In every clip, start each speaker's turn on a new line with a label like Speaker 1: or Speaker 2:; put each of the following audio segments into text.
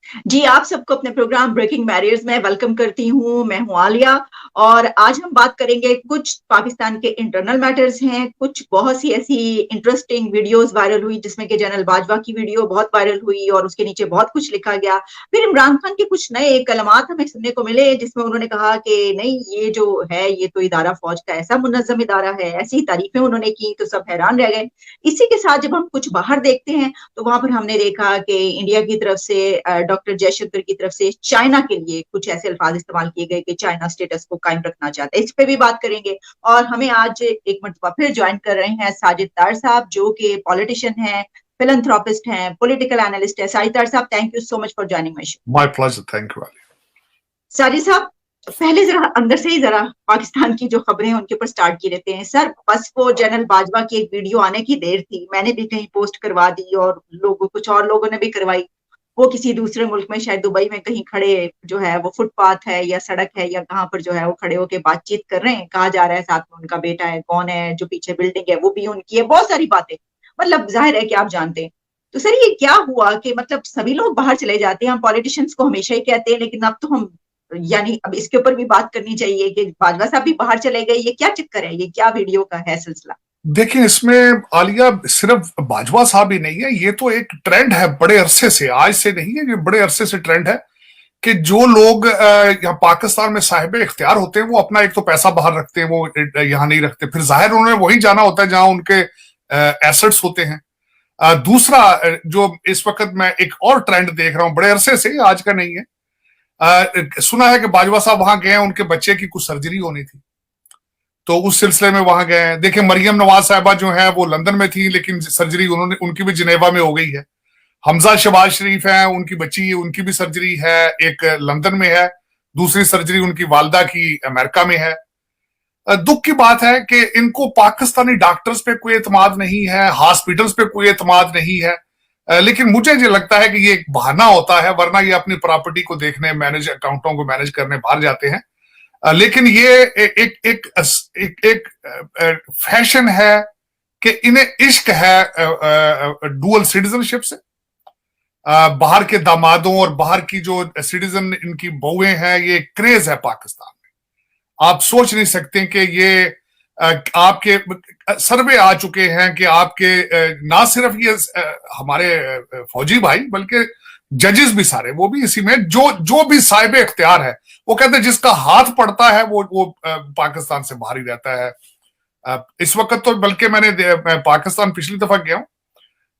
Speaker 1: जी, आप सबको अपने प्रोग्राम ब्रेकिंग बैरियर्स में वेलकम करती हूँ। मैं हूँ आलिया और आज हम बात करेंगे कुछ पाकिस्तान के इंटरनल मैटर्स हैं, कुछ बहुत सी ऐसी इंटरेस्टिंग वीडियोज़ वायरल हुई जिसमें कि जनरल बाजवा की वीडियो बहुत वायरल हुई और उसके नीचे बहुत कुछ लिखा गया। फिर इमरान खान के कुछ नए कलमात हमें सुनने को मिले जिसमें उन्होंने कहा कि नहीं ये जो है ये तो इदारा फ़ौज का ऐसा मुनज़्ज़म इदारा है, ऐसी तारीफ़ें उन्होंने की तो सब हैरान रह गए। इसी के साथ जब हम कुछ बाहर देखते हैं तो वहां पर हमने देखा कि इंडिया की तरफ से डॉक्टर जयशंकर की तरफ से चाइना के लिए कुछ ऐसे अल्फाज इस्तेमाल किए गए कि चाइना स्टेटस को कायम रखना चाहता है। इस पे भी बात करेंगे और हमें आज एक मरतबा फिर ज्वाइन कर रहे हैं साजिद तार साहब जो कि पॉलिटिशियन हैं, फिलंथ्रोपिस्ट हैं, पॉलिटिकल एनालिस्ट है। साजिद तार साहब, thank you so much for joining my show.
Speaker 2: My pleasure, thank you.
Speaker 1: Sajid साहब, पहले जरा अंदर से ही जरा पाकिस्तान की जो खबरें हैं उनके ऊपर स्टार्ट किए रहते हैं। सर, बस वो जनरल बाजवा की एक वीडियो आने की देर थी, मैंने भी कहीं पोस्ट करवा दी और कुछ और लोगों ने भी करवाई। वो किसी दूसरे मुल्क में शायद दुबई में कहीं खड़े जो है वो फुटपाथ है या सड़क है या कहाँ पर जो है वो खड़े होके बातचीत कर रहे हैं। कहा जा रहा है साथ में उनका बेटा है, कौन है जो पीछे बिल्डिंग है वो भी उनकी है, बहुत सारी बातें। मतलब जाहिर है कि आप जानते हैं। तो सर, ये क्या हुआ कि मतलब सभी लोग बाहर चले जाते हैं? हम पॉलिटिशियंस को हमेशा ही कहते हैं, लेकिन अब तो हम यानी अब इसके ऊपर भी बात करनी चाहिए कि बाजवा साहब भी बाहर चले गए। ये क्या चक्कर है? ये क्या वीडियो का है सिलसिला?
Speaker 2: देखिए, इसमें आलिया सिर्फ बाजवा साहब ही नहीं है, ये तो एक ट्रेंड है बड़े अरसे से, आज से नहीं है, ये बड़े अरसे से ट्रेंड है कि जो लोग यहाँ पाकिस्तान में साहिब इख्तियार होते हैं वो अपना एक तो पैसा बाहर रखते हैं, वो यहाँ नहीं रखते, फिर जाहिर उन्होंने वही जाना होता है जहां उनके एसेट्स होते हैं। दूसरा, जो इस वक्त मैं एक और ट्रेंड देख रहा हूं बड़े अरसे से, आज का नहीं है, सुना है कि बाजवा साहब वहां गए, उनके बच्चे की कुछ सर्जरी होनी थी तो उस सिलसिले में वहां गए हैं। देखिए, मरियम नवाज साहबा जो है वो लंदन में थी लेकिन सर्जरी उन्होंने उनकी भी जिनेवा में हो गई है। हमजा शहबाज शरीफ है, उनकी बच्ची, उनकी भी सर्जरी है, एक लंदन में है, दूसरी सर्जरी उनकी वालदा की अमेरिका में है। दुख की बात है कि इनको पाकिस्तानी डॉक्टर्स पे कोई एतमाद नहीं है, हॉस्पिटल्स पे कोई एतमाद नहीं है। लेकिन मुझे ये लगता है कि ये एक बहाना होता है, वरना ये अपनी प्रॉपर्टी को देखने, मैनेज अकाउंटों को मैनेज करने बाहर जाते हैं। लेकिन ये एक एक एक, एक फैशन है कि इन्हें इश्क है डुअल सिटीजनशिप से। बाहर के दामादों और बाहर की जो सिटीजन इनकी बहुएं हैं, ये क्रेज है पाकिस्तान में। आप सोच नहीं सकते कि ये आपके सर्वे आ चुके हैं कि आपके ना सिर्फ ये हमारे फौजी भाई बल्कि जजेस भी सारे, वो भी इसी में, जो जो भी साहिब इख्तियार है, वो कहते हैं जिसका हाथ पड़ता है वो पाकिस्तान से बाहर ही रहता है। इस वक्त तो बल्कि मैं पाकिस्तान पिछली दफा गया हूं,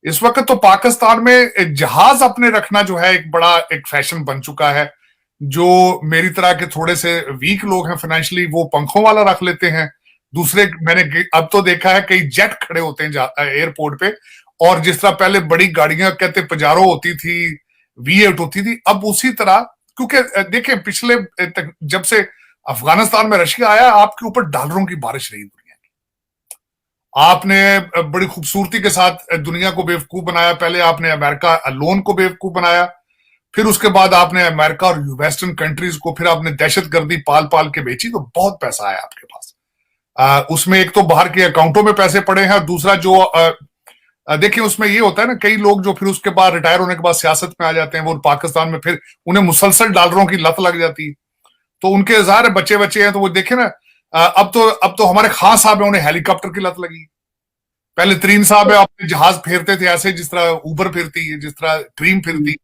Speaker 2: इस वक्त तो पाकिस्तान में जहाज अपने रखना जो है एक बड़ा एक फैशन बन चुका है। जो मेरी तरह के थोड़े से वीक लोग हैं फाइनेंशियली, वो पंखों वाला रख लेते हैं। दूसरे, मैंने अब तो देखा है कई जेट खड़े होते हैं एयरपोर्ट पे, और जिस तरह पहले बड़ी गाड़ियां कहते पजारो होती थी, V8 होती थी, अब उसी तरह, क्योंकि देखिए पिछले जब से अफगानिस्तान में रशिया आया, आपके ऊपर डॉलरों की बारिश रही दुनिया की। आपने बड़ी खूबसूरती के साथ दुनिया को बेवकूफ बनाया। पहले आपने अमेरिका लोन को बेवकूफ बनाया, फिर उसके बाद आपने अमेरिका और वेस्टर्न कंट्रीज को, फिर आपने दहशतगर्दी पाल पाल के बेची, तो बहुत पैसा आया आपके पास। उसमें एक तो बाहर के अकाउंटों में पैसे पड़े हैं, दूसरा जो देखिए उसमें ये होता है ना, कई लोग जो फिर उसके बाद रिटायर होने के बाद सियासत में आ जाते हैं, वो पाकिस्तान में फिर उन्हें मुसलसल डॉलरों की लत लग जाती है, तो उनके ज़ाहिर बच्चे बच्चे हैं, तो वो देखे ना, अब तो हमारे खान साहब है, उन्हें हेलीकॉप्टर की लत लगी। पहले तरीन साहब है, अपने जहाज फेरते थे ऐसे जिस तरह ऊबर फिरती है, जिस तरह क्रीम फिरती।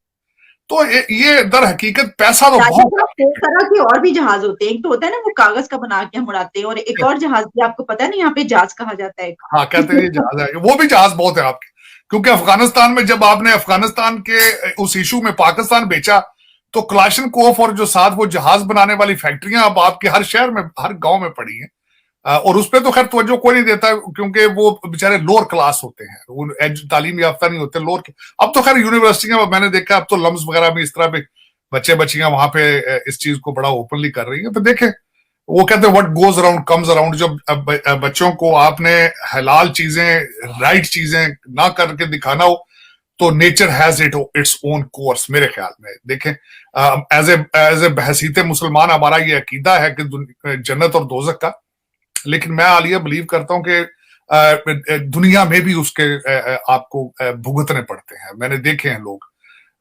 Speaker 2: तो ये दर हकीकत पैसा तो बहुत
Speaker 1: कई तरह के और भी जहाज होते हैं। एक तो होता है ना वो कागज का बना के हम उड़ाते हैं, और एक और जहाज भी आपको पता है ना, यहाँ पे जहाज कहा जाता है।
Speaker 2: हाँ, कहते हैं ये जहाज है, वो भी जहाज बहुत है आपके। क्योंकि अफगानिस्तान में जब आपने अफगानिस्तान के उस इशू में पाकिस्तान बेचा, तो क्लाशनकोफ और जो साथ वो जहाज बनाने वाली फैक्ट्रियां अब आपके हर शहर में, हर गांव में पड़ी हैं। और उस पर तो खैर तवज्जो कोई नहीं देता, क्योंकि वो बेचारे लोअर क्लास होते हैं, वो तालीम याफ्ता नहीं होते, लोअर। अब तो खैर यूनिवर्सिटियां, मैंने देखा अब तो लम्स वगैरह में इस तरह पे बच्चे बच्चियां वहां पे इस चीज को बड़ा ओपनली कर रही है। तो देखें, वो कहते हैं what goes around comes around. जब बच्चों को आपने हलाल चीजें, राइट चीजें ना करके दिखाना हो, तो nature has its own course, मेरे ख्याल में। देखें, एज ए बहसीत मुसलमान हमारा ये अकीदा है कि जन्नत और दोजख का, लेकिन मैं आलिया बिलीव करता हूं कि दुनिया में भी उसके आपको भुगतने पड़ते हैं। मैंने देखे हैं लोग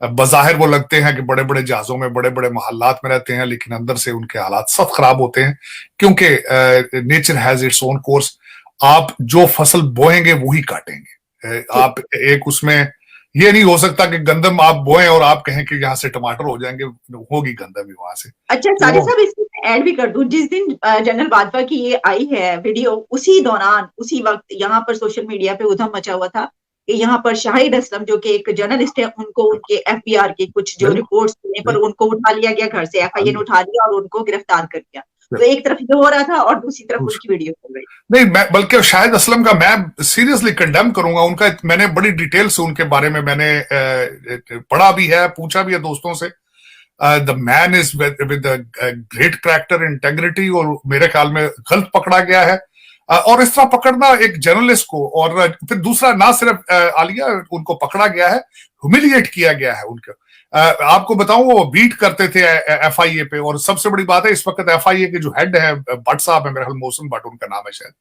Speaker 2: बाज़ाहिर वो लगते हैं कि बड़े बड़े जहाजों में बड़े बड़े मोहल्लात में रहते हैं, लेकिन अंदर से उनके हालात सब खराब होते हैं, क्योंकि nature has its own course. आप जो फसल बोएंगे वही काटेंगे। आप एक उसमें ये नहीं हो सकता कि गंदम आप बोएं और आप कहें कि यहाँ से टमाटर हो जाएंगे, होगी गंदम ही वहां से।
Speaker 1: अच्छा साजिद साहब, इसमें ऐड भी कर दूं, जिस दिन जनरल बाजवा की ये आई है वीडियो, उसी दौरान उसी वक्त यहाँ पर सोशल मीडिया पे उधम मचा हुआ था कि यहाँ पर शाहिद असलम जो कि एक जर्नलिस्ट है, उनको उनके एफबीआर के कुछ जो रिपोर्ट्स मिलने पर उनको उठा लिया गया घर से, एफआईए ने उठा लिया और उनको गिरफ्तार कर लिया। तो एक तरफ ये हो रहा था और दूसरी तरफ उनकी वीडियो चल रही।
Speaker 2: नहीं, मैं बल्कि शाहिद असलम का मैं सीरियसली कंडेम करूंगा। उनका मैंने बड़ी डिटेल से उनके बारे में मैंने पढ़ा भी है, पूछा भी है दोस्तों से। The man is with great character integrity, और मेरे ख्याल में गलत पकड़ा गया है। और इस तरह पकड़ना एक जर्नलिस्ट को, और फिर दूसरा ना सिर्फ आलिया उनको पकड़ा गया है, ह्यूमिलिएट किया गया है उनको। आपको बताऊं, वो बीट करते थे एफआईए पे, और सबसे बड़ी बात है इस वक्त एफआईए के जो हेड है भट्ट साहब है, मेरे ख्याल मौसम भट्ट उनका नाम है शायद,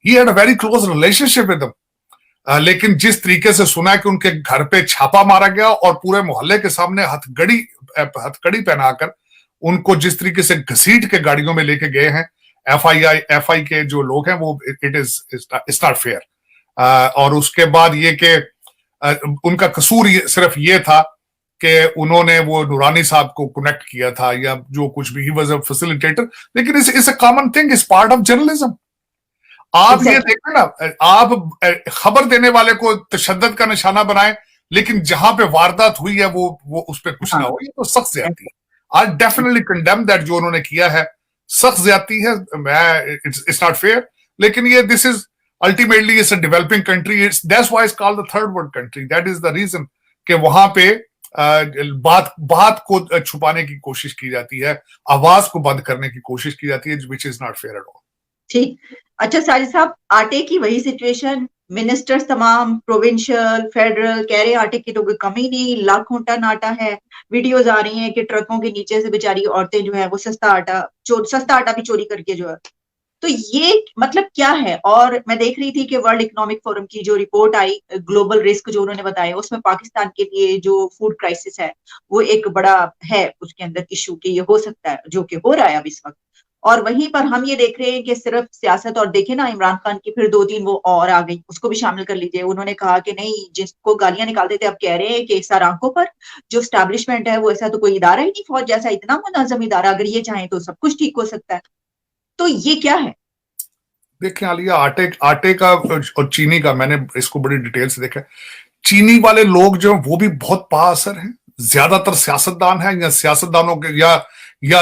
Speaker 2: he had a very close relationship with them. लेकिन जिस तरीके से सुना कि उनके घर पे छापा मारा गया और पूरे मोहल्ले के सामने हथकड़ी पहनाकर उनको जिस तरीके से घसीट के गाड़ियों में लेके गए हैं एफआई के जो लोग हैं, वो इट इज नॉट फेयर। और उसके बाद ये कि उनका कसूर सिर्फ ये था कि उन्होंने वो नूरानी साहब को कनेक्ट किया था, या जो कुछ भी, ही वाज अ फैसिलिटेटर। लेकिन it's a common thing, is part of journalism. आप ये देखें ना, आप खबर देने वाले को तशद्दुद का निशाना बनाए, लेकिन जहां पे वारदात हुई है वो उस पर कुछ ना हो, ये तो सख्त ज्यादती है। आई डेफिनेटली कंडेम दैट, जो उन्होंने किया है सख्त ज्यादती है। मैं इट्स नॉट फेयर, लेकिन ये this is ultimately it's a developing country, it's that's why it's called the third world country. That is the reason कि वहां पे बात को छुपाने की कोशिश की जाती है, आवाज को बंद करने की कोशिश की जाती है, which is not fair at all.
Speaker 1: ठीक। अच्छा साजिद साहब, आटे की वही सिचुएशन, मिनिस्टर्स तमाम प्रोविंशियल फेडरल कह रहे हैं आटे की तो कोई कमी नहीं, लाखों टन आटा है। वीडियोज आ रही हैं कि ट्रकों के नीचे से बेचारी औरतें जो है वो सस्ता आटा भी चोरी करके जो है। तो ये मतलब क्या है? और मैं देख रही थी कि वर्ल्ड इकोनॉमिक फोरम की जो रिपोर्ट आई, ग्लोबल रिस्क जो उन्होंने बताया, उसमें पाकिस्तान के लिए जो फूड क्राइसिस है वो एक बड़ा है उसके अंदर इशू कि ये हो सकता है, जो कि हो रहा है अब इस वक्त। और वहीं पर हम ये देख रहे हैं कि सिर्फ सियासत, और देखे ना इमरान खान की फिर 2-3 वो और आ गई, उसको भी शामिल कर लीजिए। उन्होंने कहा कि नहीं, जिसको गालियां निकालते थे अब कह रहे हैं कि सर आंखों पर जो स्टैब्लिशमेंट है वो ऐसा तो कोई इदारा ही नहीं, फौज जैसा इतना मुनज़्ज़म इदारा, अगर ये चाहे तो सब कुछ ठीक हो सकता है। तो ये क्या है?
Speaker 2: देखिए आलिया, आटे का और चीनी का मैंने इसको बड़ी डिटेल से देखा। चीनी वाले लोग जो वो भी बहुत पासर हैं, ज्यादातर सियासतदान हैं, या सियासतदानों के या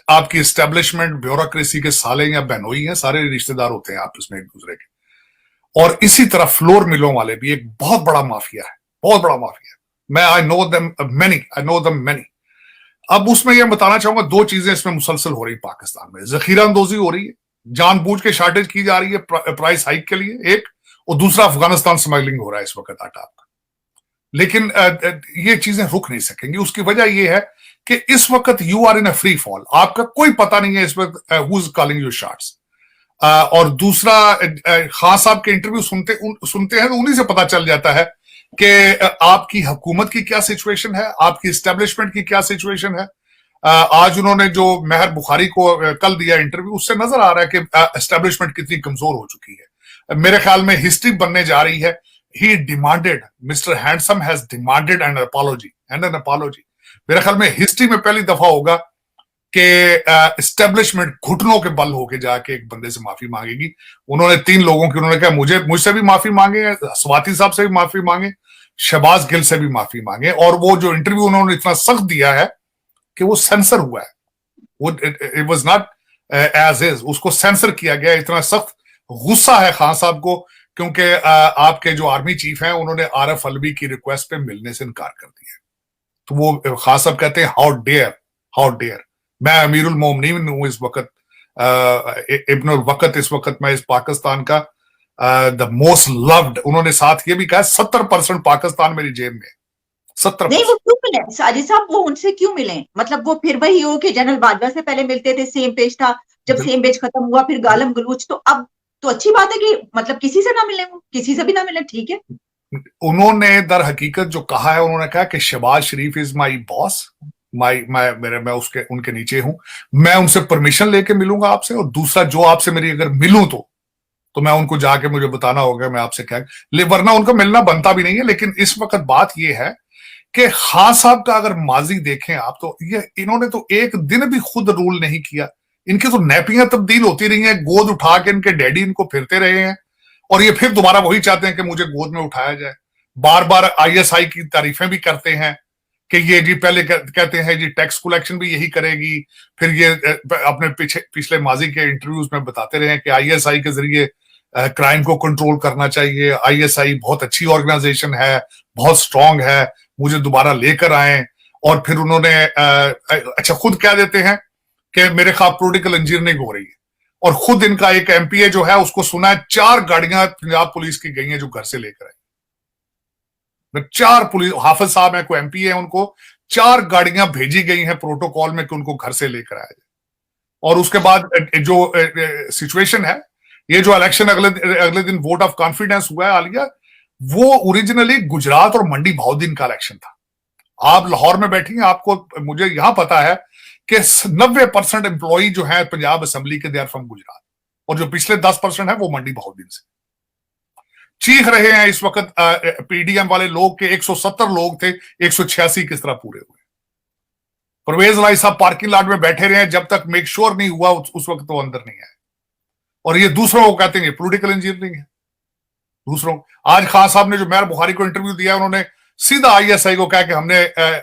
Speaker 2: आपकी एस्टेब्लिशमेंट ब्यूरोक्रेसी के साले या बहनोई हैं, सारे रिश्तेदार होते हैं आपस में एक दूसरे के। और इसी तरह फ्लोर मिलों वाले भी एक बहुत बड़ा माफिया है, बहुत बड़ा माफिया है। मैं आई नो देम मेनी। अब उसमें यह बताना चाहूंगा, दो चीजें इसमें मुसलसल हो रही पाकिस्तान में। जखीरा अंदोजी हो रही है, जानबूझ के शॉर्टेज की जा रही है प्राइस हाइक के लिए एक, और दूसरा अफगानिस्तान स्मगलिंग हो रहा है इस वक्त आटा आपका। लेकिन ये चीजें रुक नहीं सकेंगी। उसकी वजह यह है कि इस वक्त you are in a free fall, आपका कोई पता नहीं है इस वक्त who is calling you shots. और दूसरा, खान साहब के इंटरव्यू सुनते हैं तो उन्हीं से पता चल जाता है कि आपकी हुकूमत की क्या सिचुएशन है, आपकी एस्टेब्लिशमेंट की क्या सिचुएशन है। आज उन्होंने जो मेहर बुखारी को कल दिया इंटरव्यू, उससे नजर आ रहा है कि एस्टेब्लिशमेंट कितनी कमजोर हो चुकी है। मेरे ख्याल में हिस्ट्री बनने जा रही है। He demanded, mister handsome has demanded an apology. मेरे ख्याल में हिस्ट्री में पहली दफा होगा कि एस्टेब्लिशमेंट घुटनों के बल होके जाके एक बंदे से माफी मांगेगी। उन्होंने 3 लोगों की, उन्होंने कहा मुझसे भी माफी मांगे, स्वाति साहब से भी माफी मांगे, शहबाज गिल से भी माफी मांगे। और वो जो इंटरव्यू उन्होंने इतना सख्त दिया है कि वो सेंसर हुआ है, वो it was not as is, उसको सेंसर किया गया। इतना सख्त गुस्सा है खान साहब को, क्योंकि आपके जो आर्मी चीफ हैं उन्होंने आरएफ अलवी की रिक्वेस्ट पे मिलने से इनकार कर दिया। तो वो खान साहब कहते हैं हाउ डेयर। मैं अमीरुल मोमिनीन हूं इस वक्त, इब्नुल वक्त इस वक्त मैं इस पाकिस्तान का द मोस्ट लव्ड। उन्होंने साथ ये भी कहा 70% पाकिस्तान मेरी जेब में, 70%।
Speaker 1: नहीं, वो क्यों मिले साजिद साहब? वो उनसे क्यों मिले? मतलब वो फिर वही हो कि जनरल बाजवा से पहले मिलते थे, सेम पेज था, जब सेम पेज खत्म हुआ फिर गालम गलूच। तो अब तो अच्छी बात है कि मतलब किसी से ना मिले, वो किसी से भी ना मिले, ठीक है।
Speaker 2: उन्होंने दर हकीकत जो कहा है, उन्होंने कहा कि शहबाज शरीफ इज माई बॉस, मैं उसके उनके नीचे हूं, मैं उनसे परमिशन लेके मिलूंगा आपसे, और दूसरा जो आपसे मेरी अगर मिलूं तो मैं उनको जाके मुझे बताना होगा मैं आपसे क्या, वरना उनका मिलना बनता भी नहीं है। लेकिन इस वक्त बात यह है कि खान साहब का अगर माजी देखें आप, तो ये इन्होंने तो एक दिन भी खुद रूल नहीं किया। इनकी तो नैपियां तब्दील होती रही हैं, गोद उठा के इनके डैडी इनको फिरते रहे हैं, और ये फिर दोबारा वही चाहते हैं कि मुझे गोद में उठाया जाए। बार बार आईएसआई की तारीफें भी करते हैं कि ये जी पहले कहते हैं जी टैक्स कलेक्शन भी यही करेगी, फिर ये अपने पिछले माजी के इंटरव्यूज में बताते रहे कि आईएसआई के जरिए क्राइम को कंट्रोल करना चाहिए, आईएसआई बहुत अच्छी ऑर्गेनाइजेशन है, बहुत स्ट्रांग है, मुझे दोबारा लेकर आए। और फिर उन्होंने अच्छा खुद कह देते हैं कि मेरे खिलाफ पॉलिटिकल इंजीनियरिंग हो रही है, और खुद इनका एक एमपीए जो है उसको सुना है 4 गाड़ियां पंजाब पुलिस की गई हैं जो घर से लेकर आई। 4 पुलिस, हाफिज साहब है कोई एमपी है, उनको 4 गाड़ियां भेजी गई हैं प्रोटोकॉल में कि उनको घर से लेकर आया जाए। और उसके बाद जो सिचुएशन है, ये जो इलेक्शन अगले दिन वोट ऑफ कॉन्फिडेंस हुआ है आलिया, वो ओरिजिनली गुजरात और मंडी भाउदीन का इलेक्शन था। आप लाहौर में बैठी हैं, आपको मुझे यहां पता है कि 90% एम्प्लॉई जो है पंजाब असेंबली के, दे आर फ्रॉम गुजरात, और जो पिछले 10% है वो मंडी भाउदीन से। चीख रहे हैं इस वक्त पीडीएम वाले लोग के 170 लोग थे, 186 किस तरह पूरे हुए। परवेज लाई साहब पार्किंग लॉट में बैठे रहे हैं जब तक मेक श्योर नहीं हुआ उस वक्त वो अंदर नहीं आए, और ये दूसरों को कहते हैं पॉलिटिकल इंजीनियरिंग है। दूसरों, आज खान साहब ने जो मेयर बुखारी को इंटरव्यू दिया, उन्होंने सीधा आईएसआई को कहा कि हमने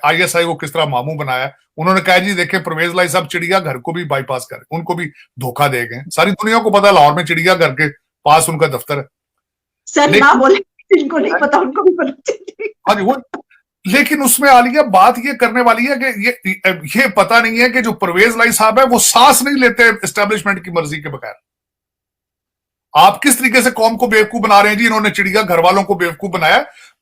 Speaker 2: आईएसआई को किस तरह मामू बनाया। उन्होंने कहा जी देखें परवेज लाई साहब चिड़िया घर को भी बाईपास कर, उनको भी धोखा दे गए। सारी दुनिया को पता है लाहौर में चिड़िया घर के पास उनका दफ्तर है।
Speaker 1: सर ना बोले, इनको नहीं पता, उनको भी पता चाहिए।
Speaker 2: हाँ जी, वो लेकिन उसमें आलिया बात ये करने वाली है कि ये पता नहीं है कि जो परवेज लाई साहब है वो सांस नहीं लेते एस्टेब्लिशमेंट की मर्जी के बगैर। आप किस तरीके से कौम को बेवकूफ बना रहे हैं जी, इन्होंने चिड़िया घर वालों को बेवकूफ बनाया।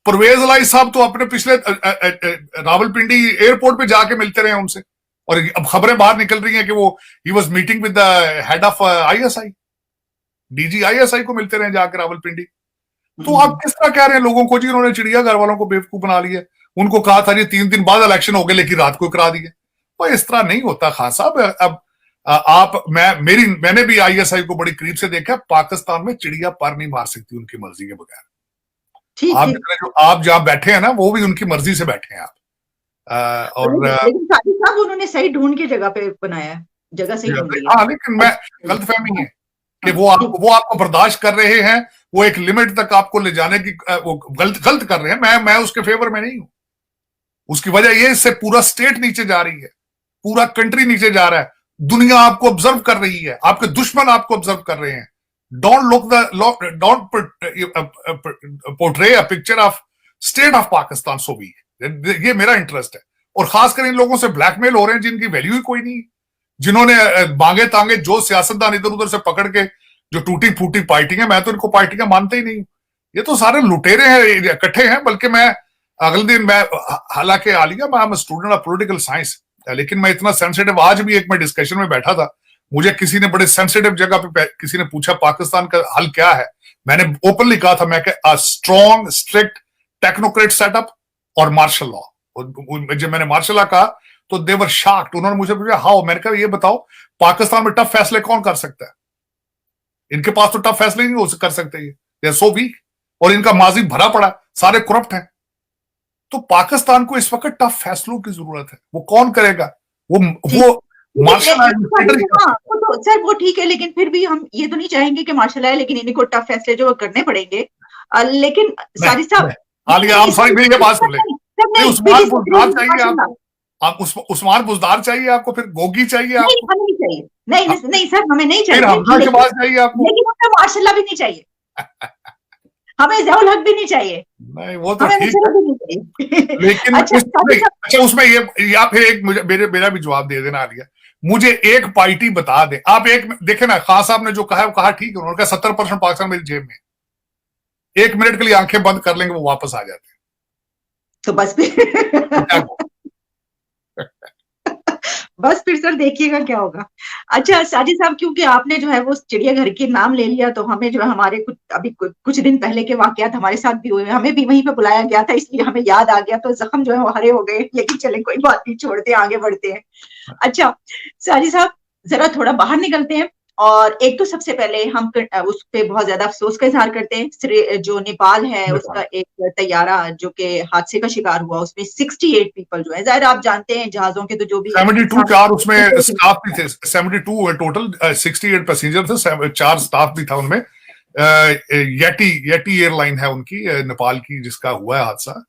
Speaker 2: परवेज लाई साहब तो अपने पिछले रावलपिंडी एयरपोर्ट पे जाके मिलते रहे उनसे, और अब खबरें बाहर निकल रही हैं कि वो he was meeting with the head of ISI, DG ISI को मिलते रहे जाकर रावलपिंडी। तो आप किस तरह कह रहे हैं लोगों को जी उन्होंने चिड़िया घर वालों को बेवकूफ बना लिया। उनको कहा था जी 3 दिन बाद इलेक्शन हो गए, लेकिन रात को करा दिए। तो इस तरह नहीं होता खान साहब। अब आप मैंने भी आईएसआई को बड़ी करीब से देखा, पाकिस्तान में चिड़िया पर नहीं मार सकती उनकी मर्जी के बगैर। आप जहां बैठे हैं ना, वो भी उनकी मर्जी से बैठे हैं आप। और
Speaker 1: लेकिन साहब उन्होंने सही ढूंढ के जगह पे बनाया, जगह सही ढूंढ लिया।
Speaker 2: हाँ, लेकिन मैं गलतफहमी है कि वो आपको बर्दाश्त कर रहे हैं, वो एक लिमिट तक आपको ले जाने की वो गलत कर रहे हैं। मैं उसके फेवर में नहीं हूं। उसकी वजह ये, इससे पूरा स्टेट नीचे जा रही है, पूरा कंट्री नीचे जा रहा है, दुनिया आपको ऑब्जर्व कर रही है, आपके दुश्मन आपको ऑब्जर्व कर रहे हैं। Don't portray a picture of state of Pakistan so weak. ये मेरा इंटरेस्ट है। और खासकर इन लोगों से ब्लैकमेल हो रहे हैं जिनकी वैल्यू ही कोई नहीं, जिन्होंने मांगे तांगे जो सियासतदान इधर उधर से पकड़ के जो टूटी फूटी पार्टी है, मैं तो इनको पार्टियां मानते ही नहीं। ये तो सारे लुटेरे हैं, इकट्ठे हैं। बल्कि मैं अगले दिन, मैं हालांकि आलिया मैं स्टूडेंट ऑफ पॉलिटिकल साइंस, लेकिन मैं इतना सेंसिटिव, आज भी एक मैं डिस्कशन में बैठा था, मुझे किसी ने बड़े सेंसिटिव जगह पे किसी ने पूछा पाकिस्तान का हल क्या है। मैंने ओपनली कहा था, मैं स्ट्रॉन्ग स्ट्रिक्ट टेक्नोक्रेट सेटअप और मार्शल लॉ। जब मैंने मार्शल लॉ कहा तो देवर शॉक्ड। उन्होंने मुझे पूछा हाउ, मैंने कहा ये बताओ पाकिस्तान में टफ फैसले कौन कर सकता है? इनके पास तो टफ फैसले नहीं कर सकते, ये सो वीक, और इनका माजी भरा पड़ा, सारे करप्ट हैं। तो पाकिस्तान को इस वक्त टफ फैसलों की जरूरत है। वो कौन करेगा? वो मार्शल
Speaker 1: तो सर वो ठीक है, लेकिन फिर भी हम ये तो नहीं चाहेंगे कि मार्शल आए, लेकिन इनको टफ फैसले जो करने पड़ेंगे। लेकिन सारी साहब,
Speaker 2: आप सॉरी मेरी ये बात सुन लें, उस्मान बुजदार चाहिए आपको, आप उस्मान बुजदार चाहिए आपको, फिर गोगी चाहिए आपको?
Speaker 1: हमें नहीं चाहिए, नहीं सर हमें नहीं चाहिए,
Speaker 2: फिर हमजा के पास चाहिए आपको,
Speaker 1: लेकिन उनका मार्शल भी नहीं चाहिए। हमें ज़ियाउल हक भी नहीं चाहिए।
Speaker 2: नहीं वो तो ठीक है, लेकिन अच्छा उसमें ये आप फिर एक मेरा भी जवाब दे देना आलिया। मुझे एक पार्टी बता दें आप, एक देखे ना, खान साहब ने जो कहा वो कहा ठीक है, उन्होंने कहा 70% पाकिस्तान मेरी जेब में। 1 मिनट के लिए आंखें बंद कर लेंगे, वो वापस आ जाते हैं।
Speaker 1: तो बस बस फिर सर देखिएगा क्या होगा। अच्छा साजिद साहब, क्योंकि आपने जो है वो चिड़ियाघर के नाम ले लिया, तो हमें जो है हमारे कुछ दिन पहले के वाकयात हमारे साथ भी हुए, हमें भी वहीं पे बुलाया गया था, इसलिए हमें याद आ गया, तो जख्म जो है वो हरे हो गए। लेकिन चले कोई बात नहीं, छोड़ते हैं, आगे बढ़ते हैं। अच्छा साजिद साहब, जरा थोड़ा बाहर निकलते हैं। और एक तो सबसे पहले हम उस पे बहुत ज्यादा अफसोस का इजहार करते हैं, जो नेपाल है
Speaker 2: नेपाल
Speaker 1: उसका एक तैयारा जो कि हादसे का शिकार हुआ, उसमें 68 पीपल जो है, जाहिर आप जानते हैं जहाजों के तो जो भी
Speaker 2: 72
Speaker 1: इंसान।
Speaker 2: चार उसमें स्टाफ भी थे, 72 टोटल, 68 पैसेंजर थे, 4 स्टाफ भी था उनमें। येटी येटी एयरलाइन है उनकी, नेपाल की, जिसका हुआ है हादसा।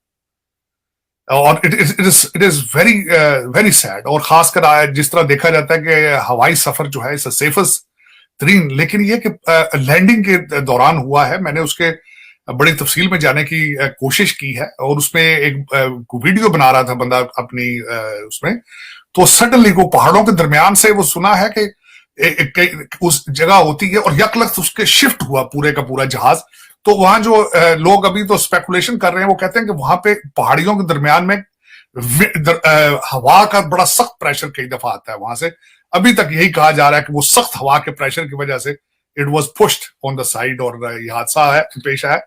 Speaker 2: और it is very very sad. और खासकर जिस तरह देखा जाता है कि हवाई सफर जो है इट्स सेफेस्ट तरीन, लेकिन ये कि लैंडिंग के दौरान हुआ है। मैंने उसके बड़ी तफसील में जाने की कोशिश की है, और उसमें एक वीडियो बना रहा था बंदा अपनी उसमें, तो सडनली वो पहाड़ों के दरमियान से वो सुना है कि उस जगह होती है, और यकलख्त उसके शिफ्ट हुआ पूरे का पूरा जहाज। तो वहां जो लोग अभी तो स्पेकुलेशन कर रहे हैं, वो कहते हैं कि वहां पे पहाड़ियों के दरमियान में हवा का बड़ा सख्त प्रेशर कई दफा आता है वहां से। अभी तक यही कहा जा रहा है कि वो सख्त हवा के प्रेशर की वजह से it was pushed on the side, और ये हादसा है पेश आया।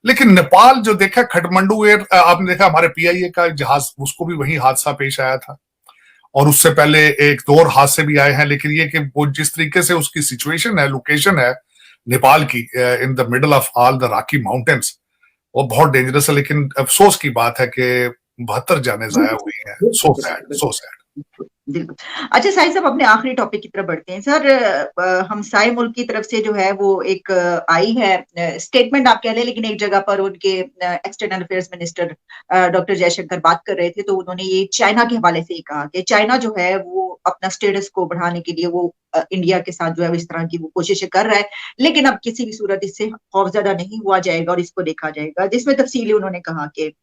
Speaker 2: लेकिन नेपाल जो देखा, खटमंडू एयर आपने देखा, हमारे पीआईए का जहाज, उसको भी वही हादसा पेश आया था, और उससे पहले एक दो और हादसे भी आए हैं। लेकिन ये कि वो जिस तरीके से उसकी सिचुएशन है, लोकेशन है नेपाल की, in the middle of all the Rocky mountains, वो बहुत डेंजरस है। लेकिन अफसोस की बात है कि 72 जाने जाया हुई हैं। So sad, so sad.
Speaker 1: बिल्कुल। अच्छा साहिब साहब, अपने आखिरी टॉपिक की तरफ बढ़ते हैं सर। हम साय मुल्क की तरफ से जो है वो एक आई है स्टेटमेंट आप कह लें, लेकिन एक जगह पर उनके external affairs minister doctor Jaishankar बात कर रहे थे, तो उन्होंने ये चाइना के हवाले से ही कहा कि चाइना जो है वो अपना स्टेटस को बढ़ाने के लिए वो इंडिया के साथ जो है इस तरह की वो कोशिशें कर रहा है, लेकिन अब किसी भी सूरत इससे खौफजदा नहीं हुआ जाएगा और इसको देखा जाएगा। जिसमें तफसीली उन्होंने कहा कि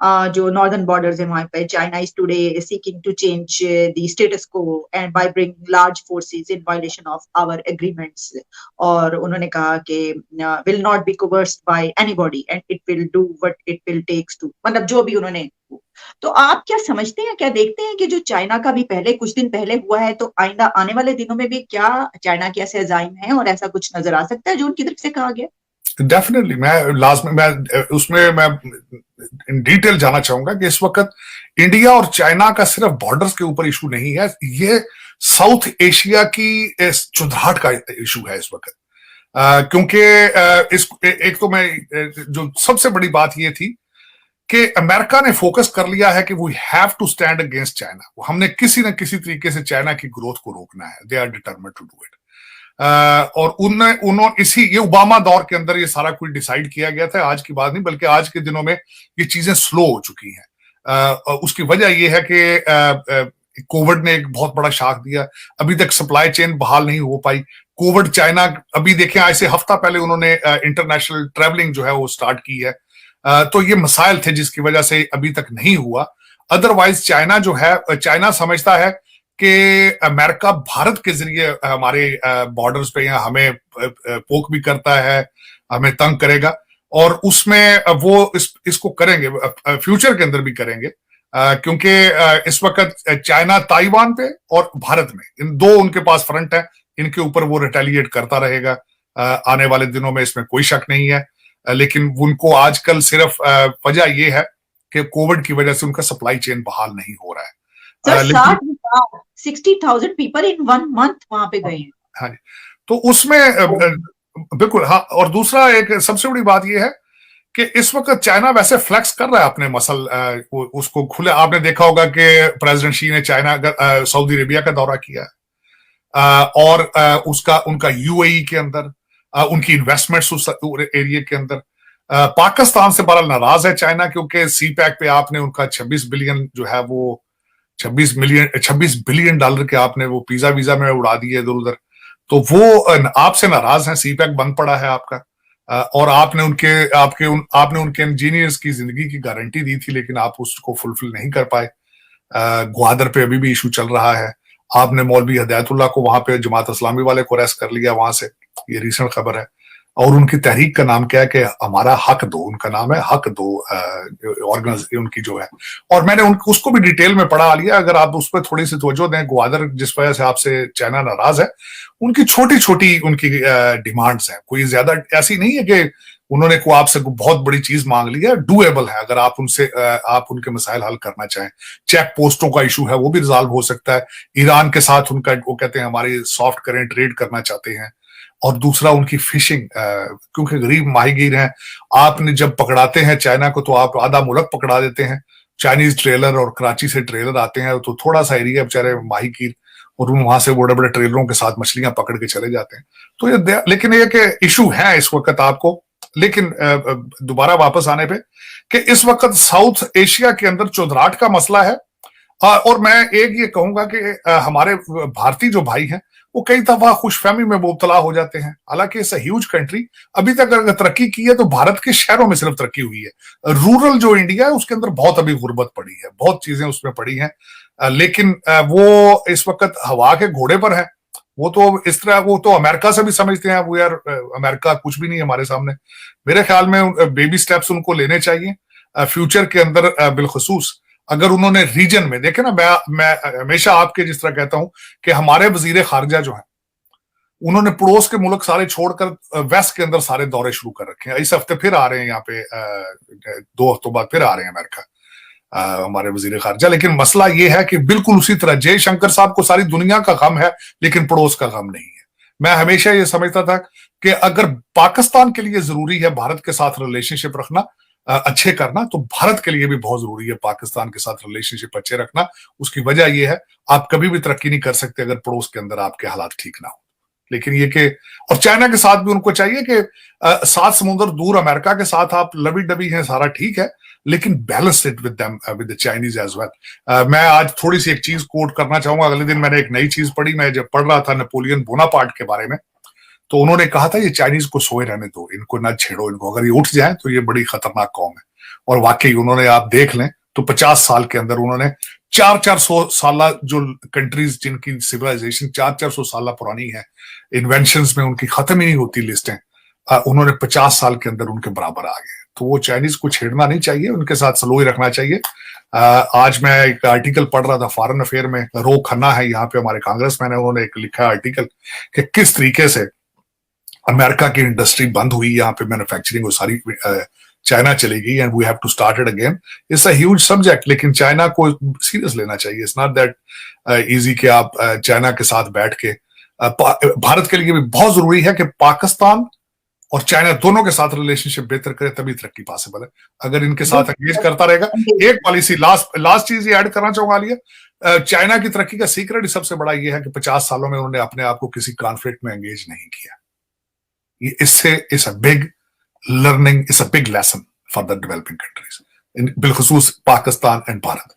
Speaker 1: जो नॉर्दर्न बॉर्डर्स है वहां पे China is today seeking to change the status quo and by bringing large forces in violation of our agreements. और उन्होंने कहा कि will not be coerced by anybody and it will do what it will takes to, मतलब जो भी उन्होंने। तो आप क्या समझते हैं, क्या देखते हैं कि जो चाइना का भी पहले कुछ दिन पहले हुआ है, तो आइंदा आने वाले दिनों में भी क्या चाइना के ऐसे अजाइम है और ऐसा कुछ नजर आ सकता है जो उनकी तरफ से कहा गया?
Speaker 2: डेफिनेटली मैं उसमें मैं इन डिटेल जाना चाहूंगा कि इस वक्त इंडिया और चाइना का सिर्फ बॉर्डर्स के ऊपर इशू नहीं है, ये साउथ एशिया की चुंदराहट का इशू है इस वक्त। क्योंकि इस एक तो मैं जो सबसे बड़ी बात ये थी कि अमेरिका ने फोकस कर लिया है कि we have to stand against China. हमने किसी न किसी तरीके से चाइना की ग्रोथ को रोकना है। They are determined to do it. और उन्होंने ये ओबामा दौर के अंदर ये सारा कुछ डिसाइड किया गया था, आज की बात नहीं, बल्कि आज के दिनों में ये चीजें स्लो हो चुकी हैं। उसकी वजह ये है कि कोविड ने एक बहुत बड़ा शाख दिया। अभी तक सप्लाई चेन बहाल नहीं हो पाई। कोविड चाइना, अभी देखें आज से हफ्ता पहले उन्होंने इंटरनेशनल ट्रेवलिंग जो है वो स्टार्ट की है। तो ये मसाइल थे जिसकी वजह से अभी तक नहीं हुआ। अदरवाइज चाइना जो है, चाइना समझता है कि अमेरिका भारत के जरिए हमारे बॉर्डर्स पे या हमें पोक भी करता है, हमें तंग करेगा, और उसमें वो इसको करेंगे, फ्यूचर के अंदर भी करेंगे। क्योंकि इस वक्त चाइना ताइवान पे और भारत में, इन दो उनके पास फ्रंट है, इनके ऊपर वो रिटेलिएट करता रहेगा आने वाले दिनों में, इसमें कोई शक नहीं है। लेकिन उनको आजकल सिर्फ वजह ये है कि कोविड की वजह से उनका सप्लाई चेन बहाल नहीं हो रहा है।
Speaker 1: सर 60,000 पीपल इन 1 मंथ वहां पे गए हैं।
Speaker 2: हाँ जी, तो उसमें बिल्कुल हाँ। और दूसरा एक सबसे बड़ी बात यह है कि इस वक्त चाइना वैसे फ्लेक्स कर रहा है अपने मसल, उसको खुले। आपने देखा होगा कि प्रेसिडेंट शी ने चाइना सऊदी अरेबिया का दौरा किया, और उसका उनका यूएई के अंदर उनकी इन्वेस्टमेंट्स उस एरिया के अंदर। पाकिस्तान से बड़ा नाराज है चाइना, क्योंकि सी पैक पे आपने उनका 26 बिलियन जो है वो 26 बिलियन डॉलर के आपने वो पिज्जा वीजा में उड़ा दिए इधर उधर। तो वो आपसे नाराज हैं, सी पैक बंद पड़ा है आपका। और आपने उनके इंजीनियर्स की जिंदगी की गारंटी दी थी, लेकिन आप उसको फुलफिल नहीं कर पाए। ग्वादर पे अभी भी इशू चल रहा है। आपने मौलवी हिदायतुल्लाह को वहां पे जमात इस्लामी वाले को अरेस्ट कर लिया वहां से, ये रिसेंट खबर है। और उनकी तहरीक का नाम क्या है कि हमारा हक दो, उनका नाम है हक दो ऑर्गेनाइजेशन उनकी जो है। और मैंने उसको भी डिटेल में पढ़ा लिया, अगर आप उस पर थोड़ी सी तवज्जो दें, ग्वादर जिस वजह से आपसे चाइना नाराज है, उनकी छोटी छोटी उनकी डिमांड्स हैं, कोई ज्यादा ऐसी नहीं है कि उन्होंने को आपसे बहुत बड़ी चीज मांग ली है, डूएबल है अगर आप उनसे आप उनके मसाइल हल करना चाहें। चेक पोस्टों का इशू है, वो भी रिजॉल्व हो सकता है। ईरान के साथ उनका वो कहते हैं हमारी सॉफ्ट करें, ट्रेड करना चाहते हैं। और दूसरा उनकी फिशिंग, क्योंकि गरीब माहीगीर हैं, आपने जब पकड़ाते हैं चाइना को तो आप आधा मुल्क पकड़ा देते हैं। चाइनीज ट्रेलर और कराची से ट्रेलर आते हैं तो थोड़ा सा एरिया बेचारे माहीगीर, और वहां से बड़े बड़े ट्रेलरों के साथ मछलियां पकड़ के चले जाते हैं। तो ये लेकिन ये कि इशू है इस वक्त आपको। लेकिन दोबारा वापस आने पे कि इस वक्त साउथ एशिया के अंदर चौधराट का मसला है। और मैं एक ये कहूंगा कि हमारे भारतीय जो भाई हैं वो कई दफा खुशफहमी में मुबतला हो जाते हैं। हालांकि इट्स ह्यूज कंट्री, अभी तक अगर तरक्की की है तो भारत के शहरों में सिर्फ तरक्की हुई है। रूरल जो इंडिया है उसके अंदर बहुत अभी गुर्बत पड़ी है, बहुत चीजें उसमें पड़ी हैं। लेकिन वो इस वक्त हवा के घोड़े पर है। वो तो इस तरह, वो तो अमेरिका से भी समझते हैं वो यार अमेरिका कुछ भी नहीं है हमारे सामने। मेरे ख्याल में बेबी स्टेप्स उनको लेने चाहिए फ्यूचर के अंदर। बिलखसूस अगर उन्होंने रीजन में देखे ना, मैं हमेशा आपके जिस तरह कहता हूं कि हमारे वजीर खारजा जो है उन्होंने पड़ोस के मुल्क सारे छोड़कर वेस्ट के अंदर सारे दौरे शुरू कर रखे हैं। इस हफ्ते फिर आ रहे हैं यहाँ पे, 2 हफ्तों बाद फिर आ रहे हैं अमेरिका हमारे वजीर खारजा। लेकिन मसला ये है कि बिल्कुल उसी तरह जयशंकर साहब को सारी दुनिया का गम है लेकिन पड़ोस का गम नहीं है। मैं हमेशा ये समझता था कि अगर पाकिस्तान के लिए जरूरी है भारत के साथ रिलेशनशिप रखना, अच्छे करना, तो भारत के लिए भी बहुत जरूरी है पाकिस्तान के साथ रिलेशनशिप अच्छे रखना। उसकी वजह यह है आप कभी भी तरक्की नहीं कर सकते अगर पड़ोस के अंदर आपके हालात ठीक ना हो। लेकिन ये कि और चाइना के साथ भी उनको चाहिए कि 7 समुंदर दूर अमेरिका के साथ आप लबी डबी हैं, सारा ठीक है, लेकिन balance it with them with the Chinese as well. मैं आज थोड़ी सी एक चीज कोट करना चाहूंगा। अगले दिन मैंने एक नई चीज पढ़ी, मैं जब पढ़ रहा था नेपोलियन बोनापार्ट के बारे में, तो उन्होंने कहा था ये चाइनीज को सोए रहने दो, इनको ना छेड़ो, इनको अगर ये उठ जाए तो ये बड़ी खतरनाक कौम है। और वाकई उन्होंने, आप देख लें तो 50 साल के अंदर उन्होंने 400 साल जो कंट्रीज जिनकी सिविलाइजेशन 400 साल पुरानी है, इन्वेंशंस में उनकी खत्म ही नहीं होती लिस्टें, उन्होंने 50 साल के अंदर उनके बराबर आ गए। तो वो चाइनीज को छेड़ना नहीं चाहिए, उनके साथ सलोई रखना चाहिए। आज मैं एक आर्टिकल पढ़ रहा था फॉरेन अफेयर में, रो खन्ना है यहाँ पे हमारे कांग्रेसमैन है, उन्होंने एक लिखा आर्टिकल कि किस तरीके से अमेरिका की इंडस्ट्री बंद हुई, यहाँ पे मैन्युफैक्चरिंग वो सारी चाइना चली गई and we have to start it again. It's a huge subject, लेकिन चाइना को सीरियस लेना चाहिए। इट्स नॉट दैट इजी कि आप चाइना के साथ बैठ के भारत के लिए भी बहुत जरूरी है कि पाकिस्तान और चाइना दोनों के साथ रिलेशनशिप बेहतर करे, तभी तरक्की पॉसिबल है। अगर इनके साथ एंगेज करता रहेगा, एक पॉलिसी लास्ट चीज ये ऐड करना चाहूंगा लिया, चाइना की तरक्की का सीक्रेट सबसे बड़ा ये है कि 50 सालों में उन्होंने अपने आप को किसी कॉन्फ्लिक्ट में एंगेज नहीं किया। इससे इस a big learning, is a big lesson for the developing countries, बिलखसूस Pakistan and Bharat.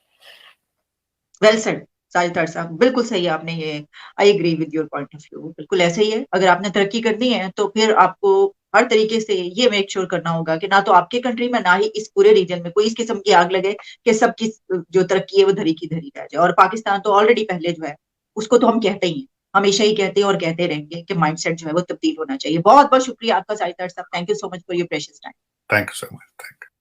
Speaker 1: Well said Sajid sahab, बिल्कुल सही आपने ये, I agree with your point of view, बिल्कुल ऐसे ही है। अगर आपने तरक्की करनी है तो फिर आपको हर तरीके से ये मेक श्योर करना होगा कि ना तो आपके कंट्री में ना ही इस पूरे रीजन में कोई इस किस्म की आग लगे कि सबकी जो तरक्की है वो धरी की धरी रह जाए। और पाकिस्तान तो ऑलरेडी पहले जो है उसको तो हम कहते ही हैं, हमेशा ही कहते हैं और कहते रहेंगे कि माइंडसेट जो है वो तब्दील होना चाहिए। बहुत बहुत शुक्रिया आपका साजिद साहब, thank you so much for your precious time.
Speaker 2: Thank you so much. Thank you.